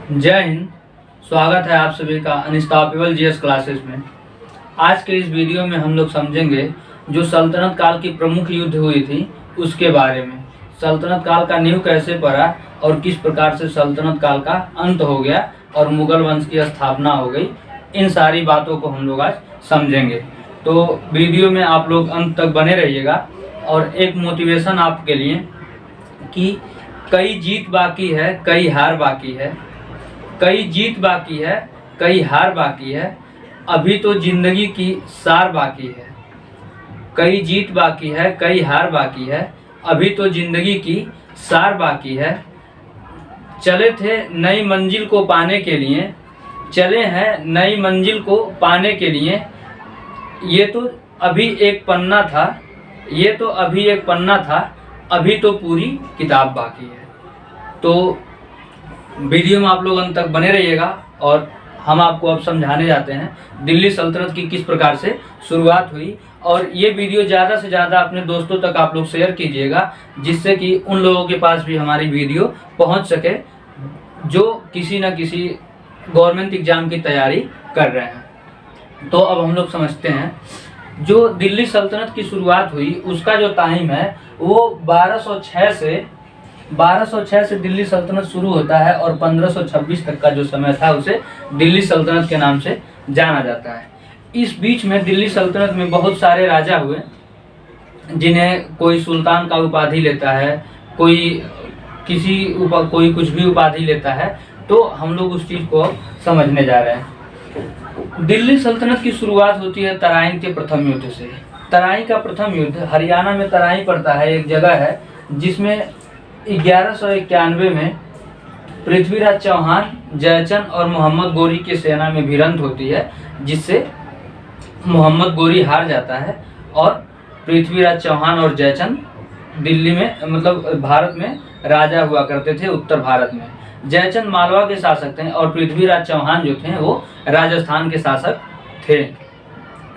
जय हिंद। स्वागत है आप सभी का अनस्टॉपेबल जीएस क्लासेस में। आज के इस वीडियो में हम लोग समझेंगे जो सल्तनत काल की प्रमुख युद्ध हुई थी उसके बारे में। सल्तनत काल का नींव कैसे पड़ा और किस प्रकार से सल्तनत काल का अंत हो गया और मुगल वंश की स्थापना हो गई, इन सारी बातों को हम लोग आज समझेंगे। तो वीडियो में आप लोग अंत तक बने रहिएगा। और एक मोटिवेशन आपके लिए कि कई जीत बाकी है, कई हार बाकी है। कई जीत बाकी है, कई हार बाकी है, अभी तो जिंदगी की सार बाकी है। कई जीत बाकी है, कई हार बाकी है, अभी तो जिंदगी की सार बाकी है। चले थे नई मंजिल को पाने के लिए, चले हैं नई मंजिल को पाने के लिए। ये तो अभी एक पन्ना था, ये तो अभी एक पन्ना था, अभी तो पूरी किताब बाकी है। तो वीडियो में आप लोग अंत तक बने रहिएगा और हम आपको अब समझाने जाते हैं दिल्ली सल्तनत की किस प्रकार से शुरुआत हुई। और ये वीडियो ज़्यादा से ज़्यादा अपने दोस्तों तक आप लोग शेयर कीजिएगा, जिससे कि उन लोगों के पास भी हमारी वीडियो पहुंच सके जो किसी न किसी गवर्नमेंट एग्जाम की तैयारी कर रहे हैं। तो अब हम लोग समझते हैं जो दिल्ली सल्तनत की शुरुआत हुई उसका जो टाइम है वो 1206 से दिल्ली सल्तनत शुरू होता है और 1526 तक का जो समय था उसे दिल्ली सल्तनत के नाम से जाना जाता है। इस बीच में दिल्ली सल्तनत में बहुत सारे राजा हुए, जिन्हें कोई सुल्तान का उपाधि लेता है, कोई कुछ भी उपाधि लेता है। तो हम लोग उस चीज़ को समझने जा रहे हैं। दिल्ली सल्तनत की शुरुआत होती है तराइन के प्रथम युद्ध से। तराइन का प्रथम युद्ध हरियाणा में तराइन पड़ता है, एक जगह है जिसमें 1191 में पृथ्वीराज चौहान, जयचंद और मोहम्मद गोरी की सेना में भिड़ंत होती है, जिससे मोहम्मद गोरी हार जाता है और पृथ्वीराज चौहान और जयचंद दिल्ली में मतलब भारत में राजा हुआ करते थे। उत्तर भारत में जयचंद मालवा के शासक थे और पृथ्वीराज चौहान जो थे वो राजस्थान के शासक थे।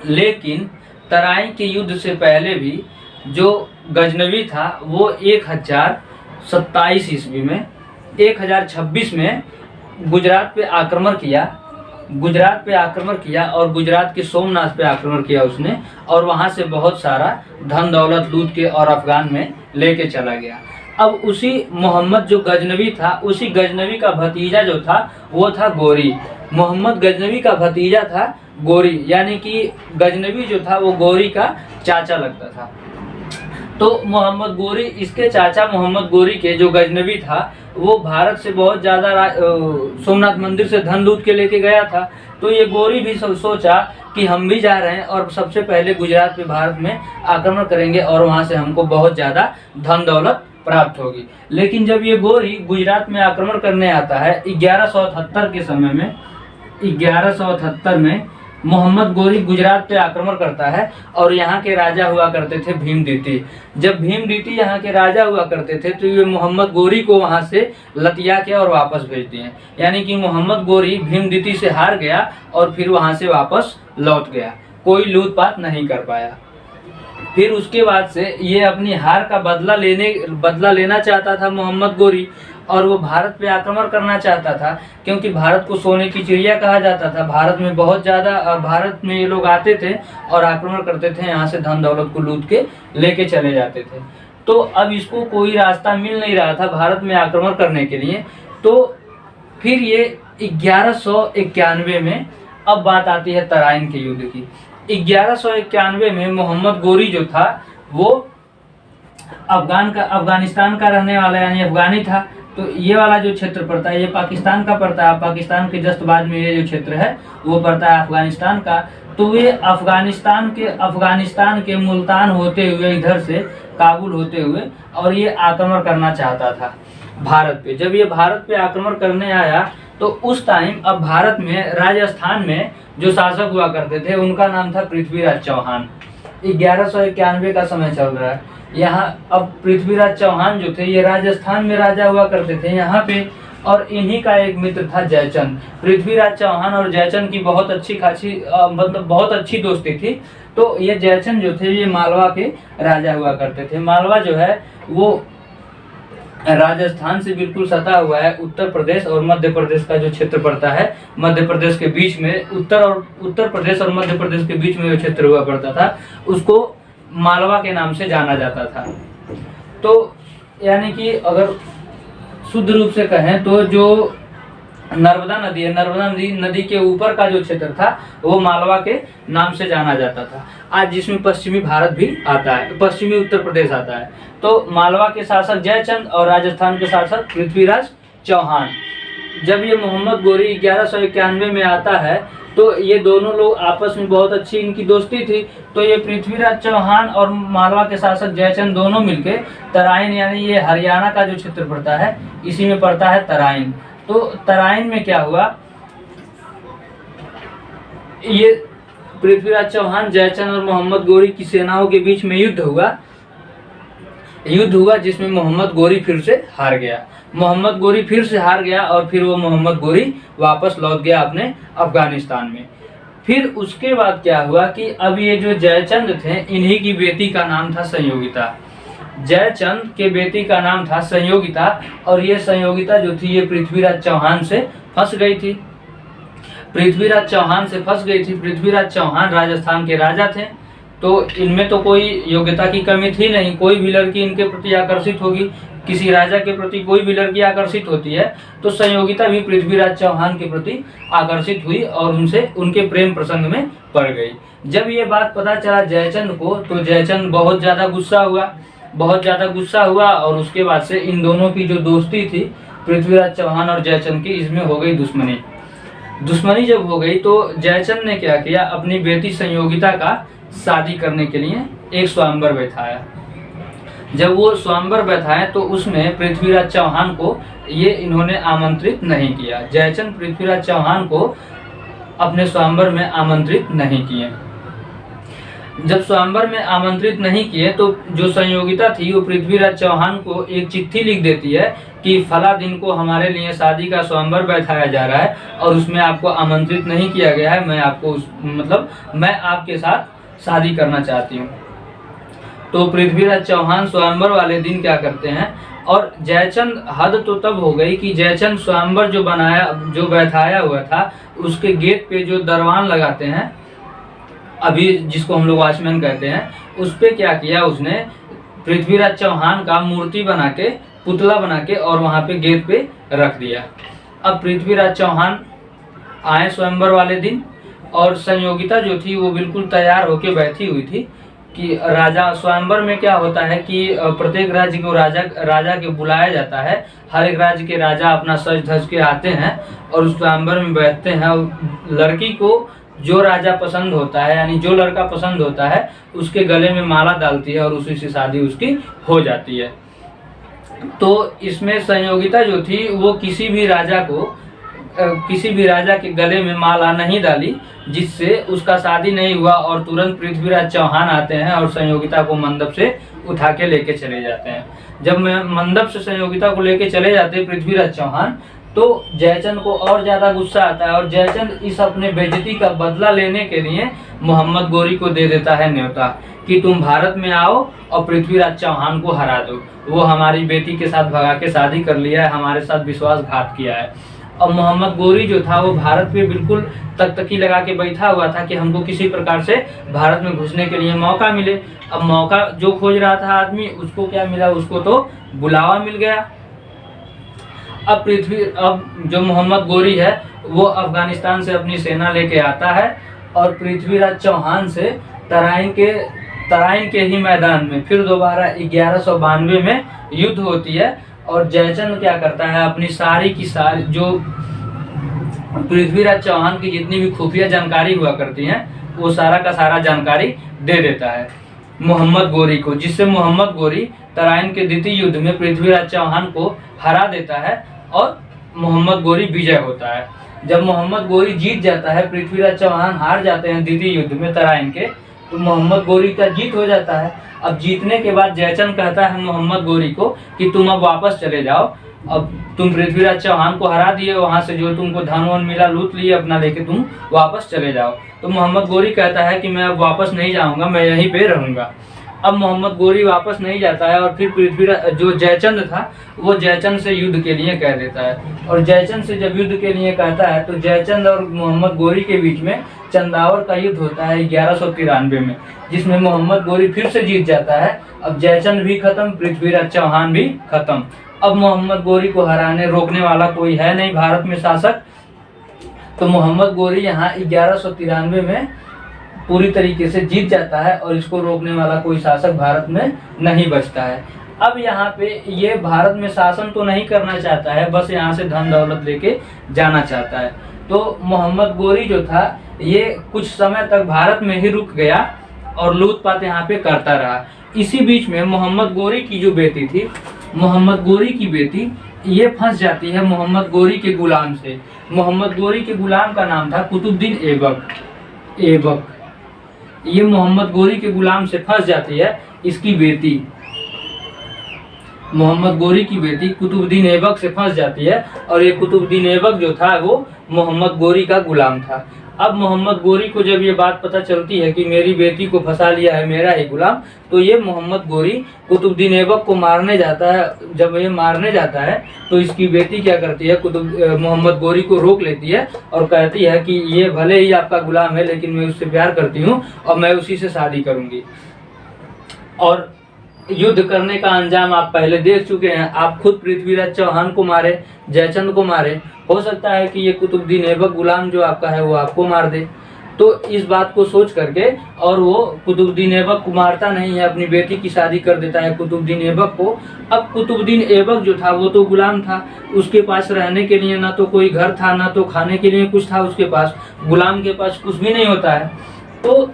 लेकिन तराइन के युद्ध से पहले भी जो गजनवी था वो 1027 ईस्वी में 1026 में गुजरात पे आक्रमण किया और गुजरात के सोमनाथ पे आक्रमण किया उसने, और वहाँ से बहुत सारा धन दौलत लूट के और अफगान में लेके चला गया। अब उसी मोहम्मद जो गजनवी था, उसी गजनवी का भतीजा जो था वो था गोरी। मोहम्मद गजनवी का भतीजा था गोरी, यानी कि गजनवी जो था वो गोरी का चाचा लगता था। तो मोहम्मद गोरी, इसके चाचा मोहम्मद गोरी के जो गजनवी था वो भारत से बहुत ज़्यादा सोमनाथ मंदिर से धन लूट के लेके गया था। तो ये गोरी भी सोचा कि हम भी जा रहे हैं और सबसे पहले गुजरात पे भारत में आक्रमण करेंगे और वहाँ से हमको बहुत ज़्यादा धन दौलत प्राप्त होगी। लेकिन जब ये गोरी गुजरात में आक्रमण करने आता है 1178 के समय में, 1178 में मोहम्मद गोरी गुजरात पे आक्रमण करता है और यहाँ के राजा हुआ करते थे भीमदीती। जब भीमदीती यहाँ के राजा हुआ करते थे तो ये मोहम्मद गोरी को वहाँ से लतिया के और वापस भेज दिए। यानी कि मोहम्मद गोरी भीमदीती से हार गया और फिर वहाँ से वापस लौट गया, कोई लूटपाट नहीं कर पाया। फिर उसके बाद से ये अपनी हार का बदला लेना चाहता था मोहम्मद गोरी, और वो भारत पे आक्रमण करना चाहता था, क्योंकि भारत को सोने की चिड़िया कहा जाता था। भारत में बहुत ज़्यादा भारत में ये लोग आते थे और आक्रमण करते थे, यहाँ से धन दौलत को लूट के लेके चले जाते थे। तो अब इसको कोई रास्ता मिल नहीं रहा था भारत में आक्रमण करने के लिए। तो फिर ये 1191 में अब बात आती है तराइन के युद्ध की। 1191 में मोहम्मद गोरी जो था वो अफगानिस्तान का रहने वाला यानी अफगानी था। तो ये वाला जो क्षेत्र पड़ता है ये पाकिस्तान का पड़ता है, पाकिस्तान के जस्ट बाद में ये जो क्षेत्र है वो पड़ता है अफगानिस्तान का। तो वे अफगानिस्तान के मुल्तान होते हुए इधर से काबुल होते हुए और ये आक्रमण करना चाहता था भारत पे। जब ये भारत पे आक्रमण करने आया तो उस टाइम अब भारत में राजस्थान में जो शासक हुआ करते थे उनका नाम था पृथ्वीराज चौहान। 1191 का समय चल रहा है यहाँ। अब पृथ्वीराज चौहान जो थे ये राजस्थान में राजा हुआ करते थे यहाँ पे, और इन्हीं का एक मित्र था जयचंद। पृथ्वीराज चौहान और जयचंद की बहुत अच्छी दोस्ती थी। तो ये जयचंद जो थे ये मालवा के राजा हुआ करते थे। मालवा जो है वो राजस्थान से बिल्कुल सटा हुआ है। उत्तर प्रदेश और मध्य प्रदेश का जो क्षेत्र पड़ता है, मध्य प्रदेश के बीच में, उत्तर प्रदेश और मध्य प्रदेश के बीच में जो क्षेत्र हुआ पड़ता था उसको मालवा के नाम से जाना जाता था। तो यानी कि अगर शुद्ध रूप से कहें तो जो नर्मदा नदी है, नर्मदा नदी के ऊपर का जो क्षेत्र था वो मालवा के नाम से जाना जाता था। आज जिसमें पश्चिमी भारत भी आता है, पश्चिमी उत्तर प्रदेश आता है। तो मालवा के शासक जयचंद और राजस्थान के शासक पृथ्वीराज चौहान। जब ये मोहम्मद गोरी 1191 में आता है तो ये दोनों लोग आपस में बहुत अच्छी इनकी दोस्ती थी। तो ये पृथ्वीराज चौहान और मालवा के शासक जयचंद दोनों मिलके तराइन, यानी ये हरियाणा का जो क्षेत्र पड़ता है इसी में पड़ता है तराइन। तो तराइन में क्या हुआ, ये पृथ्वीराज चौहान, जयचंद और मोहम्मद गोरी की सेनाओं के बीच में युद्ध हुआ जिसमें मोहम्मद गोरी फिर से हार गया और फिर वो मोहम्मद गोरी वापस लौट गया अपने अफगानिस्तान में। फिर उसके बाद क्या हुआ कि अब ये जो जयचंद थे इन्हीं की बेटी का नाम था संयोगिता। जयचंद के बेटी का नाम था संयोगिता और ये संयोगिता जो थी ये पृथ्वीराज चौहान से फंस गई थी। पृथ्वीराज चौहान राजस्थान के राजा थे। तो इनमें तो कोई योग्यता की कमी थी नहीं, कोई भी लड़की इनके प्रति आकर्षित होगी, किसी राजा के प्रति कोई भी लड़की आकर्षित होती है तो संयोगिता भी पृथ्वीराज चौहान के प्रति आकर्षित हुई और उनसे उनके प्रेम प्रसंग में पड़ गई। जब ये बात पता चला जयचंद को तो जयचंद बहुत ज़्यादा गुस्सा हुआ और उसके बाद से इन दोनों की जो दोस्ती थी पृथ्वीराज चौहान और जयचंद की, इसमें हो गई दुश्मनी। जब हो गई तो जयचंद ने क्या किया, अपनी बेटी संयोगिता का शादी करने के लिए एक स्वयंवर बैठाया। जब वो स्वयंवर बैठाए तो उसमें पृथ्वीराज चौहान को ये इन्होंने आमंत्रित नहीं किया। जयचंद पृथ्वीराज चौहान को अपने स्वयंवर में आमंत्रित नहीं किए। जब स्वयंवर में आमंत्रित नहीं किए तो जो संयोगिता थी वो पृथ्वीराज चौहान को एक चिट्ठी लिख देती है कि फला दिन को हमारे लिए शादी का स्वयंवर बैठाया जा रहा है और उसमें आपको आमंत्रित नहीं किया गया है, मैं आपके साथ शादी करना चाहती हूँ। तो पृथ्वीराज चौहान स्वयंवर वाले दिन क्या करते हैं, और जयचंद, हद तो तब हो गई कि जयचंद स्वयंवर जो बैठाया हुआ था उसके गेट पे जो दरवान लगाते हैं, अभी जिसको हम लोग वॉचमैन कहते हैं, उस पे क्या किया उसने, पृथ्वीराज चौहान का मूर्ति बना के, पुतला बना के और वहाँ पे गेट पे रख दिया। अब पृथ्वीराज चौहान आए स्वयंवर वाले दिन और संयोगिता जो थी वो बिल्कुल तैयार होके बैठी हुई थी कि राजा, स्वयंवर में क्या होता है कि प्रत्येक राज्य को राजा के बुलाया जाता है। हर एक राज्य के राजा अपना सज धज के आते हैं और उस स्वयंवर में बैठते हैं। लड़की को जो राजा पसंद होता है, यानी जो लड़का पसंद होता है, उसके गले में माला डालती है और उसी से शादी उसकी हो जाती है। तो इसमें संयोगिता जो थी वो किसी भी राजा के गले में माला नहीं डाली, जिससे उसका शादी नहीं हुआ और तुरंत पृथ्वीराज चौहान आते हैं और संयोगिता को मंडप से उठा के लेके चले जाते हैं। जब मंडप से संयोगिता को लेके चले जाते हैं पृथ्वीराज चौहान, तो जयचंद को और ज़्यादा गुस्सा आता है और जयचंद इस अपने बेइज्जती का बदला लेने के लिए मोहम्मद गोरी को दे देता है न्योता कि तुम भारत में आओ और पृथ्वीराज चौहान को हरा दो। वो हमारी बेटी के साथ भगा के शादी कर लिया है, हमारे साथ विश्वासघात किया है। और मोहम्मद गोरी जो था वो भारत पे बिल्कुल तकतकी लगा के बैठा हुआ था कि हमको किसी प्रकार से भारत में घुसने के लिए मौका मिले। अब मौका जो खोज रहा था आदमी, उसको क्या मिला, उसको तो बुलावा मिल गया। अब जो मोहम्मद गोरी है वो अफगानिस्तान से अपनी सेना लेके आता है और पृथ्वीराज चौहान से तराइन के ही मैदान में फिर दोबारा 1192 में युद्ध होती है। और जयचंद क्या करता है, अपनी सारी जो पृथ्वीराज चौहान की जितनी भी खुफिया जानकारी हुआ करती हैं वो सारा का सारा जानकारी दे देता है मोहम्मद गोरी को, जिससे मोहम्मद गोरी तराइन के द्वितीय युद्ध में पृथ्वीराज चौहान को हरा देता है और मोहम्मद गोरी विजय होता है। जब मोहम्मद गोरी जीत जाता है, पृथ्वीराज चौहान हार जाते हैं द्वितीय युद्ध में तराइन के, तो मोहम्मद गोरी का जीत हो जाता है। अब जीतने के बाद जयचंद कहता है मोहम्मद गोरी को कि तुम अब वापस चले जाओ, अब तुम पृथ्वीराज चौहान को हरा दिए, वहाँ से जो तुमको धन वन मिला लूट लिए अपना, लेके तुम वापस चले जाओ। तो मोहम्मद गोरी कहता है कि मैं अब वापस नहीं जाऊँगा, मैं यहीं पे रहूँगा। अब मोहम्मद गोरी वापस नहीं जाता है और फिर पृथ्वीराज जो जयचंद था वो जयचंद से युद्ध के लिए कह देता है। और जयचंद से जब युद्ध के लिए कहता है तो जयचंद और मोहम्मद गोरी के बीच में चंदावर का युद्ध होता है 1193 में, जिसमें मोहम्मद गोरी फिर से जीत जाता है। अब जयचंद भी खत्म, पृथ्वीराज चौहान भी खत्म। अब मोहम्मद गोरी को हराने रोकने वाला कोई है नहीं भारत में शासक। तो मोहम्मद गोरी यहाँ 1193 में पूरी तरीके से जीत जाता है और इसको रोकने वाला कोई शासक भारत में नहीं बचता है। अब यहाँ पे ये भारत में शासन तो नहीं करना चाहता है, बस यहाँ से धन दौलत लेके जाना चाहता है। तो मोहम्मद गोरी जो था ये कुछ समय तक भारत में ही रुक गया और लूटपाट यहाँ पे करता रहा। इसी बीच में मोहम्मद गोरी की जो बेटी थी, मोहम्मद गोरी की बेटी ये फंस जाती है मोहम्मद गोरी के गुलाम से। मोहम्मद गोरी के गुलाम का नाम था कुतुबुद्दीन ऐबक। ये मोहम्मद गोरी के गुलाम से फंस जाती है इसकी बेटी, मोहम्मद गोरी की बेटी कुतुबुद्दीन ऐबक से फंस जाती है। और ये कुतुबुद्दीन ऐबक जो था वो मोहम्मद गोरी का गुलाम था। अब मोहम्मद गोरी को जब ये बात पता चलती है कि मेरी बेटी को फंसा लिया है मेरा ही गुलाम, तो ये मोहम्मद गोरी कुतुबुद्दीन ऐबक को मारने जाता है। जब ये मारने जाता है तो इसकी बेटी क्या करती है, मोहम्मद गोरी को रोक लेती है और कहती है कि ये भले ही आपका गुलाम है लेकिन मैं उससे प्यार करती हूँ और मैं उसी से शादी करूँगी। और युद्ध करने का अंजाम आप पहले देख चुके हैं। आप खुद पृथ्वीराज चौहान को मारे, जयचंद को मारे, हो सकता है कि ये कुतुबुद्दीन ऐबक गुलाम जो आपका है वो आपको मार दे। तो इस बात को सोच करके और वो कुतुबुद्दीन ऐबक को मारता नहीं है, अपनी बेटी की शादी कर देता है कुतुबुद्दीन ऐबक को। अब कुतुबुद्दीन ऐबक जो था वो तो गुलाम था, उसके पास रहने के लिए ना तो कोई घर था ना तो खाने के लिए कुछ था उसके पास। गुलाम के पास कुछ भी नहीं होता है। तो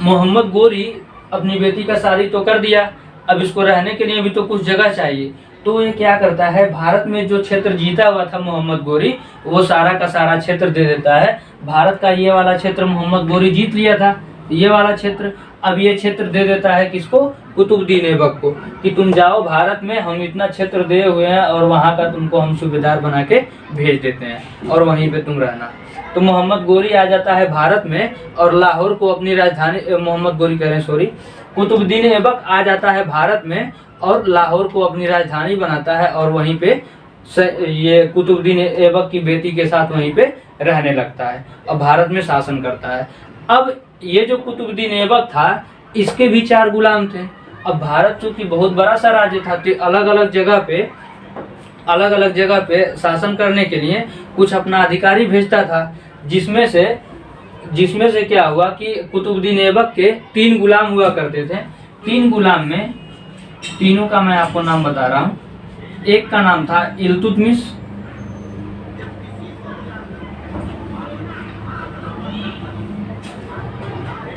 मोहम्मद गोरी अपनी बेटी का शादी तो कर दिया, अब इसको रहने के लिए भी तो कुछ जगह चाहिए। तो ये क्या करता है, भारत में जो क्षेत्र जीता हुआ था मोहम्मद गोरी वो सारा का सारा क्षेत्र दे देता है। भारत का ये वाला क्षेत्र मोहम्मद गोरी जीत लिया था, ये वाला क्षेत्र, अब ये क्षेत्र दे देता है किसको, कुतुबुद्दीन ऐबक को, कि तुम जाओ भारत में, हम इतना क्षेत्र दिए हुए हैं और वहाँ का तुमको हम सूबेदार बना के भेज देते हैं और वहीं पे तुम रहना। तो मोहम्मद गोरी आ जाता है भारत में और लाहौर को अपनी राजधानी, मोहम्मद गोरी कह रहे हैं सॉरी, कुतुबुद्दीन ऐबक आ जाता है भारत में और लाहौर को अपनी राजधानी बनाता है और वहीं पे ये कुतुबुद्दीन ऐबक की बेटी के साथ वहीं पे रहने लगता है और भारत में शासन करता है। अब ये जो कुतुबुद्दीन ऐबक था इसके भी 4 गुलाम थे। अब भारत चूंकि बहुत बड़ा सा राज्य था तो अलग अलग जगह पे शासन करने के लिए कुछ अपना अधिकारी भेजता था, जिसमें से क्या हुआ कि कुतुबुद्दीन ऐबक के 3 गुलाम हुआ करते थे। 3 गुलाम में तीनों का मैं आपको नाम बता रहा हूँ। एक का नाम था इल्तुतमिश,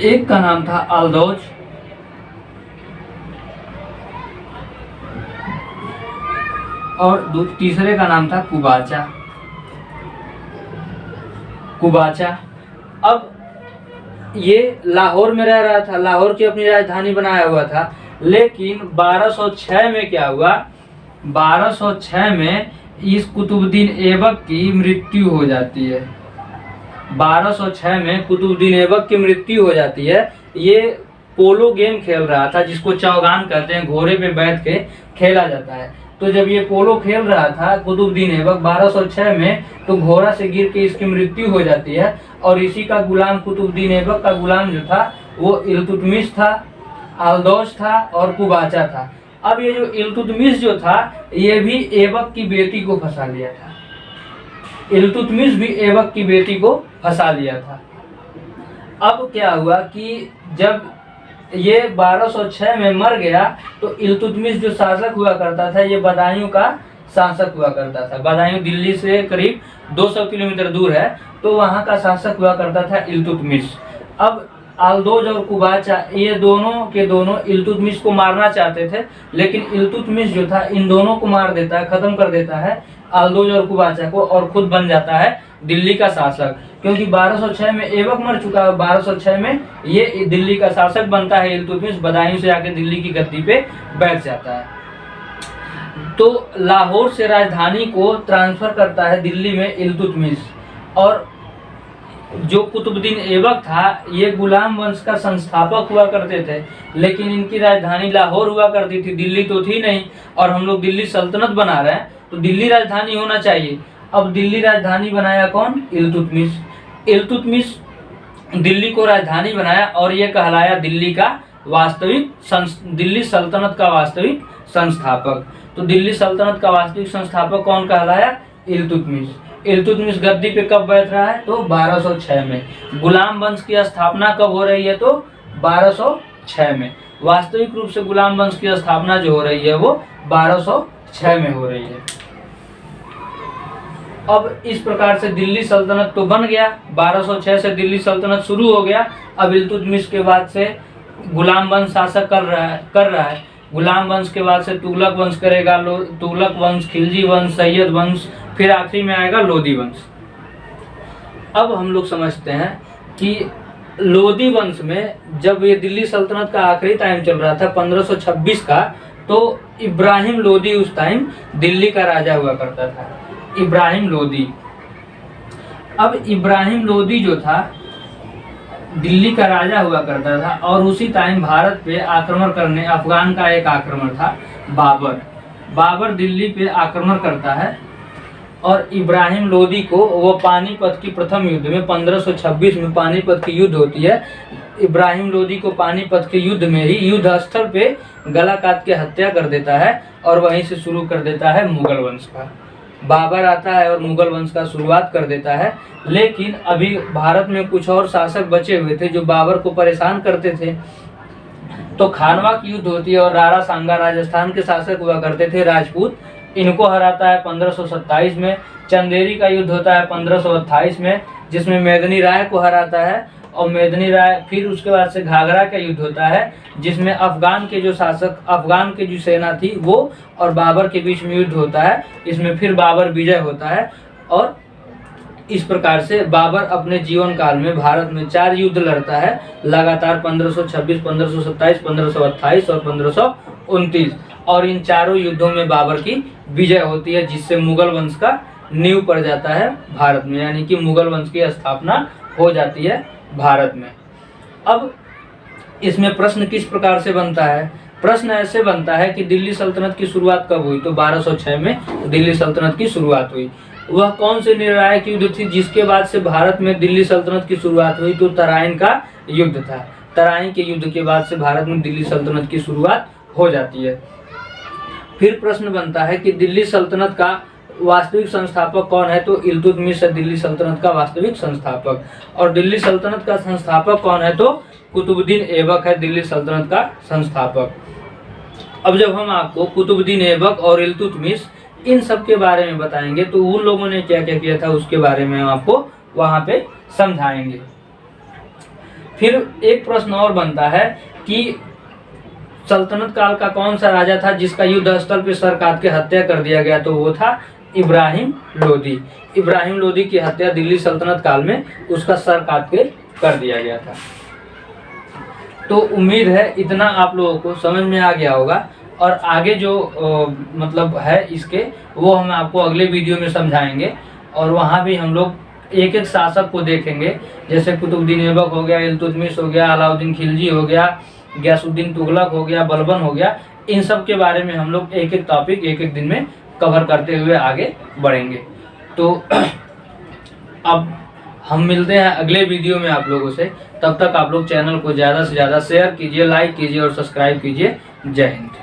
एक का नाम था अल्दौज और तीसरे का नाम था कुबाचा। अब ये लाहौर में रह रहा था, लाहौर की अपनी राजधानी बनाया हुआ था। लेकिन 1206 में क्या हुआ, 1206 में इस कुतुबुद्दीन ऐबक की मृत्यु हो जाती है। 1206 में कुतुबुद्दीन ऐबक की मृत्यु हो जाती है। ये पोलो गेम खेल रहा था जिसको चौगान कहते हैं, घोड़े पे बैठ के खेला जाता है। तो जब ये पोलो खेल रहा था कुतुबुद्दीन ऐबक 1206 में, तो घोड़ा से गिर के इसकी मृत्यु हो जाती है और इसी का गुलाम, कुतुबुद्दीन ऐबक का गुलाम जो था वो इल्तुतमिश था, अल्दौज था और कुबाचा था। अब ये जो इल्तुतमिश जो था ये भी ऐबक की बेटी को फंसा लिया था, इल्तुतमिश भी ऐबक की बेटी को फंसा लिया था। अब क्या हुआ कि जब ये 1206 में मर गया तो इल्तुतमिश जो शासक हुआ करता था ये बदायूं का शासक हुआ करता था। बदायूं दिल्ली से करीब 200 किलोमीटर दूर है, तो वहाँ का शासक हुआ करता था इल्तुतमिश। अब अल्दौज और कुबाचा ये दोनों के दोनों इल्तुतमिश को मारना चाहते थे, लेकिन इल्तुतमिश जो था इन दोनों को मार देता है, खत्म कर देता है अल्दौज और कुबाचा को, और खुद बन जाता है दिल्ली का शासक। क्योंकि 1206 में ऐबक मर चुका है, 1206 में ये दिल्ली का शासक बनता है इल्तुतमिश, बदायूं से आके दिल्ली की गद्दी पे बैठ जाता है। तो लाहौर से राजधानी को ट्रांसफर करता है दिल्ली में इल्तुतमिश, और जो कुतुबुद्दीन ऐबक था ये गुलाम वंश का संस्थापक हुआ करते थे, लेकिन इनकी राजधानी लाहौर हुआ करती थी, दिल्ली तो थी नहीं। और हम लोग दिल्ली सल्तनत बना रहे हैं तो दिल्ली राजधानी होना चाहिए। अब दिल्ली राजधानी बनाया कौन? इल्तुतमिश। इल्तुतमिश दिल्ली को राजधानी बनाया और ये कहलाया दिल्ली सल्तनत का वास्तविक संस्थापक। तो दिल्ली सल्तनत का वास्तविक संस्थापक कौन कहलाया? इल्तुतमिश। इल्तुतमिश गद्दी पे कब बैठ रहा है? तो 1206 में। गुलाम वंश की स्थापना कब हो रही है? तो 1206 में। वास्तविक रूप से गुलाम वंश की स्थापना जो हो रही है वो 1206 में हो रही है। अब इस प्रकार से दिल्ली सल्तनत तो बन गया, 1206 से दिल्ली सल्तनत शुरू हो गया। अब इल्तुतमिश के बाद से गुलाम वंश शासक कर रहा है। गुलाम वंश के बाद से तुगलक वंश करेगा, तुगलक वंश, खिलजी वंश, सैयद वंश, फिर आखिरी में आएगा लोदी वंश। अब हम लोग समझते हैं कि लोदी वंश में जब ये दिल्ली सल्तनत का आखिरी टाइम चल रहा था 1526 का, तो इब्राहिम लोदी उस टाइम दिल्ली का राजा हुआ करता था। इब्राहिम लोदी। अब इब्राहिम लोदी जो था दिल्ली का राजा हुआ करता था और उसी टाइम भारत पे आक्रमण करने, अफगान का एक आक्रमण था बाबर दिल्ली पे आक्रमण करता है और इब्राहिम लोदी को वो पानीपत की प्रथम युद्ध में 1526 में पानीपत की युद्ध होती है। इब्राहिम लोदी को पानीपत के युद्ध में ही युद्ध स्थल पे गला काट के हत्या कर देता है और वहीं से शुरू कर देता है मुगल वंश का। बाबर आता है और मुगल वंश का शुरुआत कर देता है। लेकिन अभी भारत में कुछ और शासक बचे हुए थे जो बाबर को परेशान करते थे। तो खानवा की युद्ध होती है और राणा सांगा राजस्थान के शासक हुआ करते थे, राजपूत। इनको हराता है 1527 में। चंदेरी का युद्ध होता है 1528 में, जिसमें मेदिनी राय को हराता है। और मेदिनी राय, फिर उसके बाद से घाघरा का युद्ध होता है जिसमें अफगान के जो सेना थी वो और बाबर के बीच में युद्ध होता है। इसमें फिर बाबर विजय होता है और इस प्रकार से बाबर अपने जीवन काल में भारत में 4 युद्ध लड़ता है लगातार, 1526, 1527, 1528 और 1529। और इन चारों युद्धों में बाबर की विजय होती है, जिससे मुगल वंश का नींव पड़ जाता है भारत में, यानी कि मुगल वंश की स्थापना हो जाती है भारत में। अब इसमें प्रश्न किस प्रकार से बनता है? प्रश्न ऐसे बनता है कि दिल्ली सल्तनत की शुरुआत कब हुई? तो 1206 में दिल्ली सल्तनत की शुरुआत हुई। वह कौन से निर्णायक युद्ध थी जिसके बाद से भारत में दिल्ली सल्तनत की शुरुआत हुई? तो तराइन का युद्ध था। तराइन के युद्ध के बाद से भारत में दिल्ली सल्तनत की शुरुआत हो जाती है। फिर प्रश्न बनता है कि दिल्ली सल्तनत का वास्तविक संस्थापक कौन है? तो इल्तुतमिश है दिल्ली सल्तनत का वास्तविक संस्थापक। और दिल्ली सल्तनत का संस्थापक कौन है? तो कुतुबुद्दीन ऐबक है दिल्ली सल्तनत का संस्थापक। अब जब हम आपको कुतुबुद्दीन ऐबक और इल्तुतमिश इन सब के बारे में बताएंगे तो उन लोगों ने क्या क्या किया था उसके बारे में हम आपको वहां पे समझाएंगे। फिर एक प्रश्न और बनता है कि सल्तनत काल का कौन सा राजा था जिसका युद्ध स्थल पे सर काट के हत्या कर दिया गया? तो वो था इब्राहिम लोदी। इब्राहिम लोदी की हत्या दिल्ली सल्तनत काल में उसका सर काट के कर दिया गया था। तो उम्मीद है इतना आप लोगों को समझ में आ गया होगा और आगे जो मतलब है इसके वो हम आपको अगले वीडियो में समझाएंगे। और वहाँ भी हम लोग एक एक शासक को देखेंगे, जैसे कुतुबुद्दीन ऐबक हो गया, इल्तुतमिश हो गया, अलाउद्दीन खिलजी हो गया, गयासुद्दीन तुगलक हो गया, बलबन हो गया। इन सब के बारे में हम लोग एक एक टॉपिक एक एक दिन में कवर करते हुए आगे बढ़ेंगे। तो अब हम मिलते हैं अगले वीडियो में आप लोगों से। तब तक आप लोग चैनल को ज़्यादा से ज़्यादा शेयर कीजिए, लाइक कीजिए और सब्सक्राइब कीजिए। जय हिंद।